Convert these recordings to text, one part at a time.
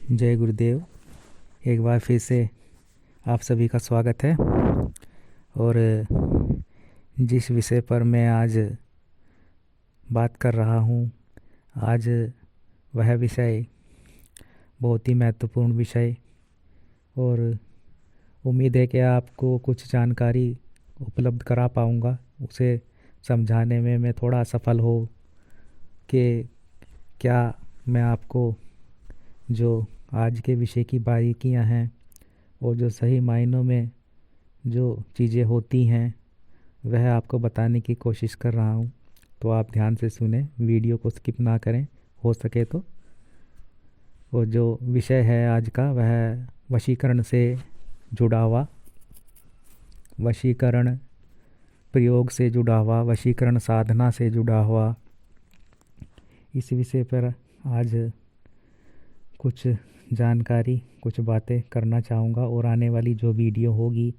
जय गुरुदेव। एक बार फिर से आप सभी का स्वागत है। और जिस विषय पर मैं आज बात कर रहा हूँ, आज वह विषय बहुत ही महत्वपूर्ण विषय, और उम्मीद है कि आपको कुछ जानकारी उपलब्ध करा पाऊँगा। उसे समझाने में मैं थोड़ा सफल हो कि क्या मैं आपको जो आज के विषय की बारीकियां हैं और जो सही मायनों में जो चीज़ें होती हैं वह आपको बताने की कोशिश कर रहा हूं। तो आप ध्यान से सुने, वीडियो को स्किप ना करें हो सके तो। और जो विषय है आज का वह वशीकरण से जुड़ा हुआ, वशीकरण प्रयोग से जुड़ा हुआ, वशीकरण साधना से जुड़ा हुआ इस विषय पर आज कुछ जानकारी, कुछ बातें करना चाहूँगा। और आने वाली जो वीडियो होगी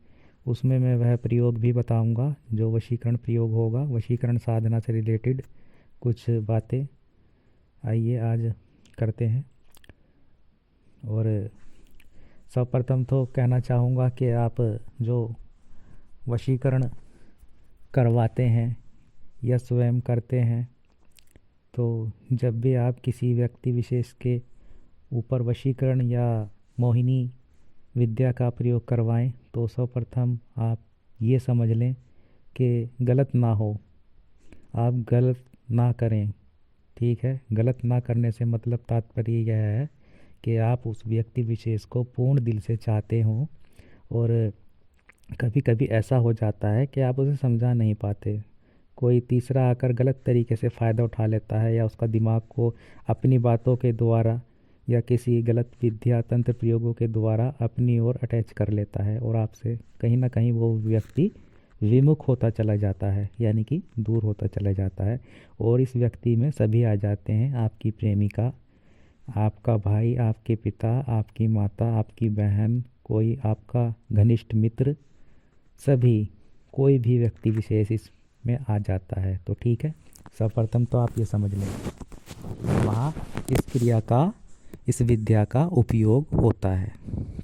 उसमें मैं वह प्रयोग भी बताऊँगा जो वशीकरण प्रयोग होगा, वशीकरण साधना से रिलेटेड कुछ बातें। आइए आज करते हैं। और सर्वप्रथम तो कहना चाहूँगा कि आप जो वशीकरण करवाते हैं या स्वयं करते हैं, तो जब भी आप किसी व्यक्ति विशेष के ऊपर वशीकरण या मोहिनी विद्या का प्रयोग करवाएं तो सर्वप्रथम आप ये समझ लें कि गलत ना हो, आप गलत ना करें। ठीक है, गलत ना करने से मतलब तात्पर्य यह है कि आप उस व्यक्ति विशेष को पूर्ण दिल से चाहते हों। और कभी कभी ऐसा हो जाता है कि आप उसे समझा नहीं पाते, कोई तीसरा आकर गलत तरीके से फ़ायदा उठा लेता है या उसका दिमाग को अपनी बातों के द्वारा या किसी गलत विद्या तंत्र प्रयोगों के द्वारा अपनी ओर अटैच कर लेता है और आपसे कहीं ना कहीं वो व्यक्ति विमुख होता चला जाता है, यानी कि दूर होता चला जाता है। और इस व्यक्ति में सभी आ जाते हैं, आपकी प्रेमिका, आपका भाई, आपके पिता, आपकी माता, आपकी बहन, कोई आपका घनिष्ठ मित्र, सभी, कोई भी व्यक्ति विशेष इसमें आ जाता है। तो ठीक है, सर्वप्रथम तो आप ये समझ लें वहाँ इस क्रिया का, इस विद्या का उपयोग होता है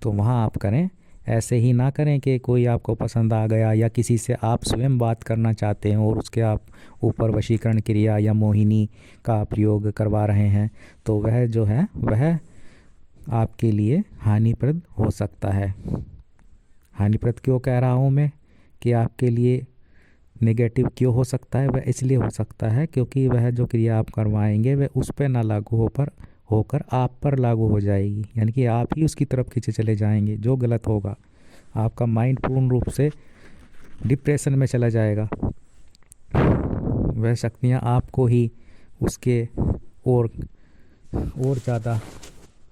तो वहाँ आप करें। ऐसे ही ना करें कि कोई आपको पसंद आ गया या किसी से आप स्वयं बात करना चाहते हैं और उसके आप ऊपर वशीकरण क्रिया या मोहिनी का प्रयोग करवा रहे हैं, तो वह जो है वह आपके लिए हानिप्रद हो सकता है। हानिप्रद क्यों कह रहा हूँ मैं कि आपके लिए नेगेटिव क्यों हो सकता है? वह इसलिए हो सकता है क्योंकि वह जो क्रिया आप करवाएंगे वह उस पर ना लागू होकर आप पर लागू हो जाएगी, यानी कि आप ही उसकी तरफ खींचे चले जाएंगे, जो गलत होगा। आपका माइंड पूर्ण रूप से डिप्रेशन में चला जाएगा। वह शक्तियाँ आपको ही उसके और ज़्यादा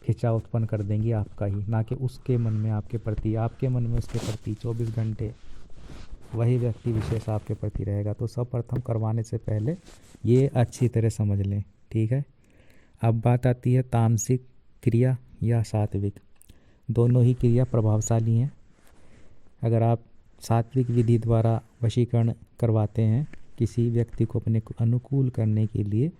खिंचाव उत्पन्न कर देंगी, आपका ही, ना कि उसके मन में आपके प्रति, आपके मन में उसके प्रति 24 घंटे वही व्यक्ति विशेष आपके प्रति रहेगा। तो सर्वप्रथम करवाने से पहले ये अच्छी तरह समझ लें। ठीक है, अब बात आती है तामसिक क्रिया या सात्विक। दोनों ही क्रिया प्रभावशाली हैं। अगर आप सात्विक विधि द्वारा वशीकरण करवाते हैं किसी व्यक्ति को अपने अनुकूल करने के लिए,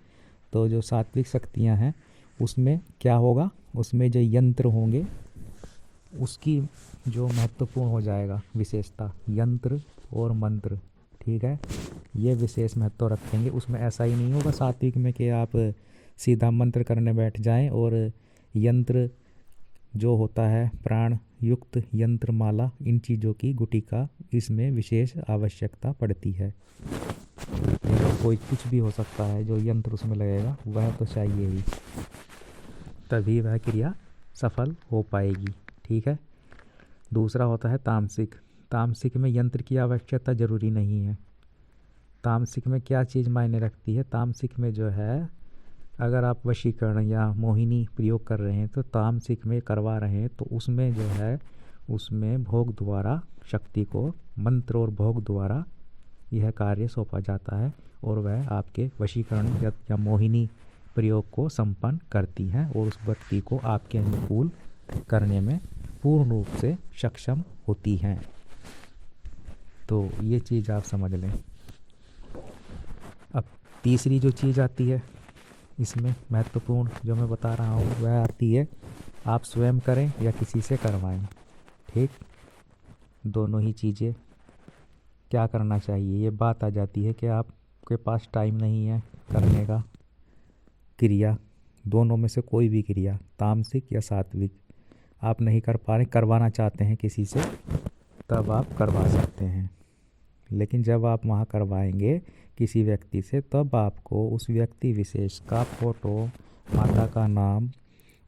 तो जो सात्विक शक्तियां हैं उसमें क्या होगा, उसमें जो यंत्र होंगे उसकी जो महत्वपूर्ण हो जाएगा विशेषता, यंत्र और मंत्र। ठीक है, ये विशेष महत्व रखेंगे। उसमें ऐसा ही नहीं होगा सात्विक में कि आप सीधा मंत्र करने बैठ जाएं और यंत्र जो होता है प्राण युक्त यंत्र माला, इन चीज़ों की गुटी का इसमें विशेष आवश्यकता पड़ती है। कोई कुछ भी हो सकता है, जो यंत्र उसमें लगेगा वह तो चाहिए ही, तभी वह क्रिया सफल हो पाएगी। ठीक है, दूसरा होता है तामसिक। तामसिक में यंत्र की आवश्यकता ज़रूरी नहीं है। तामसिक में क्या चीज़ मायने रखती है? तामसिक में जो है, अगर आप वशीकरण या मोहिनी प्रयोग कर रहे हैं तो तामसिक में करवा रहे हैं तो उसमें जो है, उसमें भोग द्वारा शक्ति को मंत्र और भोग द्वारा यह कार्य सौंपा जाता है और वह आपके वशीकरण या मोहिनी प्रयोग को संपन्न करती हैं और उस व्यक्ति को आपके अनुकूल करने में पूर्ण रूप से सक्षम होती हैं। तो ये चीज़ आप समझ लें। अब तीसरी जो चीज़ आती है इसमें महत्वपूर्ण, जो मैं बता रहा हूँ, वह आती है आप स्वयं करें या किसी से करवाएं, ठीक, दोनों ही चीज़ें क्या करना चाहिए। ये बात आ जाती है कि आपके पास टाइम नहीं है करने का क्रिया, दोनों में से कोई भी क्रिया, तामसिक या सात्विक, आप नहीं कर पा रहे, करवाना चाहते हैं किसी से, तब आप करवा सकते हैं। लेकिन जब आप वहाँ करवाएंगे किसी व्यक्ति से, तब आपको उस व्यक्ति विशेष का फ़ोटो, माता का नाम,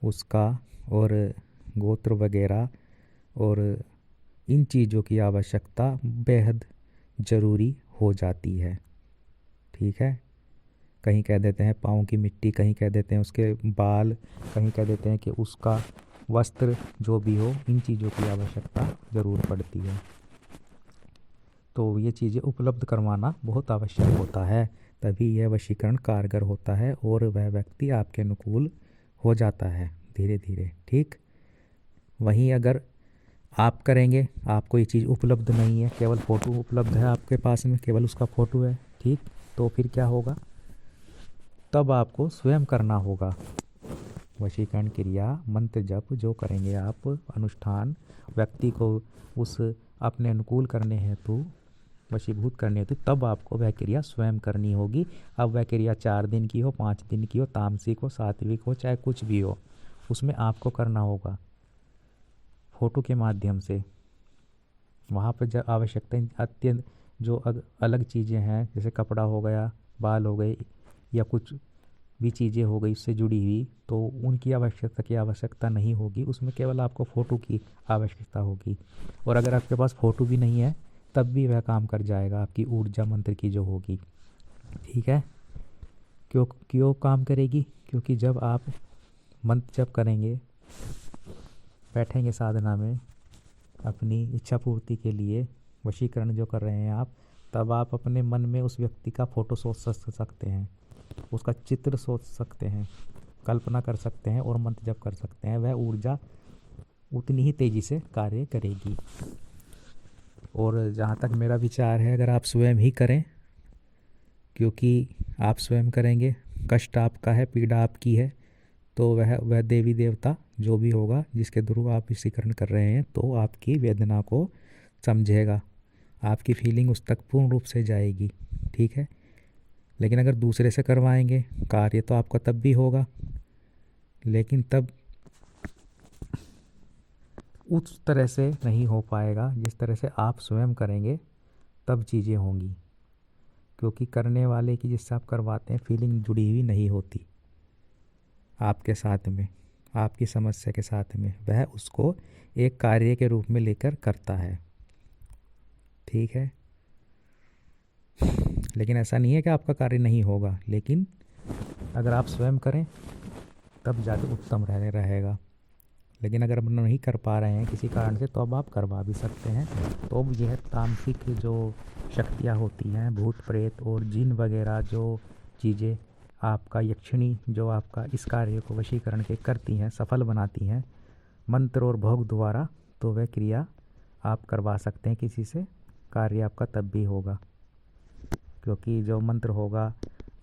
उसका और गोत्र वगैरह और इन चीज़ों की आवश्यकता बेहद ज़रूरी हो जाती है, ठीक है। कहीं कह देते हैं पाँव की मिट्टी, कहीं कह देते हैं उसके बाल, कहीं कह देते हैं कि उसका वस्त्र, जो भी हो, इन चीज़ों की आवश्यकता ज़रूर पड़ती है। तो ये चीज़ें उपलब्ध करवाना बहुत आवश्यक होता है, तभी यह वशीकरण कारगर होता है और वह व्यक्ति आपके अनुकूल हो जाता है धीरे धीरे, ठीक। वहीं अगर आप करेंगे, आपको ये चीज़ उपलब्ध नहीं है, केवल फ़ोटो उपलब्ध है आपके पास में, केवल उसका फ़ोटो है, ठीक, तो फिर क्या होगा, तब आपको स्वयं करना होगा वशीकरण क्रिया, मंत्र जप जो करेंगे आप, अनुष्ठान, व्यक्ति को उस अपने अनुकूल करने हेतु, वशीभूत करने हेतु, तब आपको वह क्रिया स्वयं करनी होगी। अब वह क्रिया 4 दिन की हो, 5 दिन की हो, तामसिक हो, सात्विक हो, चाहे कुछ भी हो, उसमें आपको करना होगा फ़ोटो के माध्यम से। वहाँ पर जब आवश्यकता अत्यंत जो अलग चीज़ें हैं, जैसे कपड़ा हो गया, बाल हो गए, या कुछ भी चीज़ें हो गई उससे जुड़ी हुई, तो उनकी आवश्यकता नहीं होगी, उसमें केवल आपको फ़ोटो की आवश्यकता होगी। और अगर आपके पास फ़ोटो भी नहीं है, तब भी वह काम कर जाएगा आपकी ऊर्जा मंत्र की जो होगी, ठीक है। क्यों क्यों काम करेगी, क्योंकि जब आप मंत्र जप करेंगे, बैठेंगे साधना में अपनी इच्छा पूर्ति के लिए, वशीकरण जो कर रहे हैं आप, तब आप अपने मन में उस व्यक्ति का फ़ोटो सोच सकते हैं, उसका चित्र सोच सकते हैं, कल्पना कर सकते हैं और मंत्र जप कर सकते हैं। वह ऊर्जा उतनी ही तेज़ी से कार्य करेगी। और जहाँ तक मेरा विचार है, अगर आप स्वयं ही करें, क्योंकि आप स्वयं करेंगे, कष्ट आपका है, पीड़ा आपकी है, तो वह देवी देवता जो भी होगा जिसके थ्रू आप वशीकरण कर रहे हैं, तो आपकी वेदना को समझेगा, आपकी फीलिंग उस तक पूर्ण रूप से जाएगी, ठीक है। लेकिन अगर दूसरे से करवाएंगे, कार्य तो आपका तब भी होगा, लेकिन तब उस तरह से नहीं हो पाएगा जिस तरह से आप स्वयं करेंगे, तब चीज़ें होंगी। क्योंकि करने वाले की, जिससे आप करवाते हैं, फीलिंग जुड़ी हुई नहीं होती आपके साथ में, आपकी समस्या के साथ में, वह उसको एक कार्य के रूप में लेकर करता है, ठीक है। लेकिन ऐसा नहीं है कि आपका कार्य नहीं होगा, लेकिन अगर आप स्वयं करें तब ज़्यादा उत्तम रहेगा। लेकिन अगर आप नहीं कर पा रहे हैं किसी कारण से, तो अब आप करवा भी सकते हैं। तो अब यह तामसिक जो शक्तियाँ होती हैं, भूत प्रेत और जिन वगैरह जो चीज़ें आपका यक्षिणी जो आपका इस कार्य को वशीकरण के करती हैं, सफल बनाती हैं मंत्र और भोग द्वारा, तो वह क्रिया आप करवा सकते हैं किसी से, कार्य आपका तब भी होगा। क्योंकि जो मंत्र होगा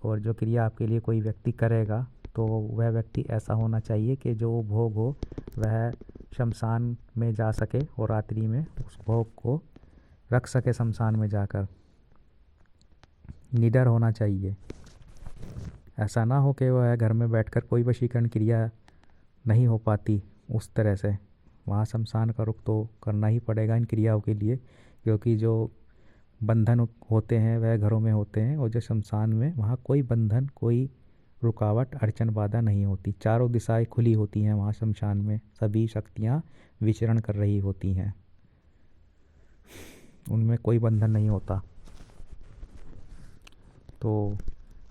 और जो क्रिया आपके लिए कोई व्यक्ति करेगा, तो वह व्यक्ति ऐसा होना चाहिए कि जो भोग हो वह शमशान में जा सके और रात्रि में उस भोग को रख सके शमशान में जाकर, निडर होना चाहिए। ऐसा ना हो कि वह घर में बैठकर कोई वशीकरण क्रिया नहीं हो पाती उस तरह से, वहाँ शमशान का रुख तो करना ही पड़ेगा इन क्रियाओं के लिए। क्योंकि जो बंधन होते हैं वह घरों में होते हैं, और जो शमशान में, वहाँ कोई बंधन, कोई रुकावट, अड़चन, बाधा नहीं होती, चारों दिशाएं खुली होती हैं वहाँ शमशान में, सभी शक्तियाँ विचरण कर रही होती हैं, उनमें कोई बंधन नहीं होता। तो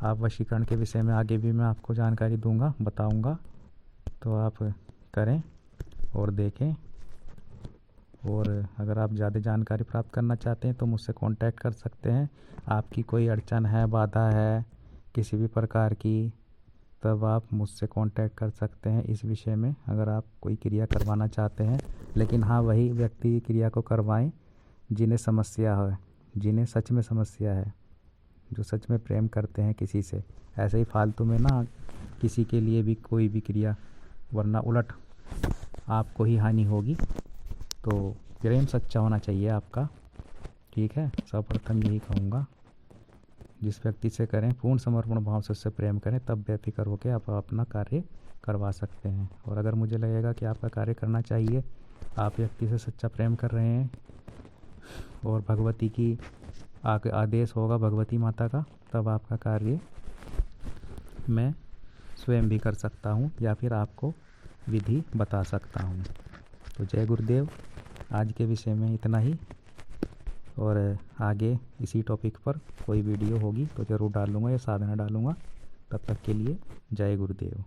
आप वशीकरण के विषय में आगे भी मैं आपको जानकारी दूंगा, बताऊंगा, तो आप करें और देखें। और अगर आप ज़्यादा जानकारी प्राप्त करना चाहते हैं तो मुझसे कांटेक्ट कर सकते हैं। आपकी कोई अड़चन है, बाधा है किसी भी प्रकार की, तब आप मुझसे कांटेक्ट कर सकते हैं इस विषय में, अगर आप कोई क्रिया करवाना चाहते हैं। लेकिन हाँ, वही व्यक्ति क्रिया को करवाएं जिन्हें समस्या है, जिन्हें सच में समस्या है, जो सच में प्रेम करते हैं किसी से। ऐसे ही फालतू में ना किसी के लिए भी कोई भी क्रिया, वरना उलट आपको ही हानि होगी। तो प्रेम सच्चा होना चाहिए आपका, ठीक है। सर्वप्रथम यही कहूँगा, जिस व्यक्ति से करें पूर्ण समर्पण भाव से उससे प्रेम करें, तब बेफिक्र होकर आप अपना कार्य करवा सकते हैं। और अगर मुझे लगेगा कि आपका कार्य करना चाहिए, आप व्यक्ति से सच्चा प्रेम कर रहे हैं और भगवती की आदेश होगा भगवती माता का, तब आपका कार्य मैं स्वयं भी कर सकता हूँ या फिर आपको विधि बता सकता हूँ। तो जय गुरुदेव। आज के विषय में इतना ही, और आगे इसी टॉपिक पर कोई वीडियो होगी तो ज़रूर डालूँगा या साधना डालूँगा। तब तक के लिए जय गुरुदेव।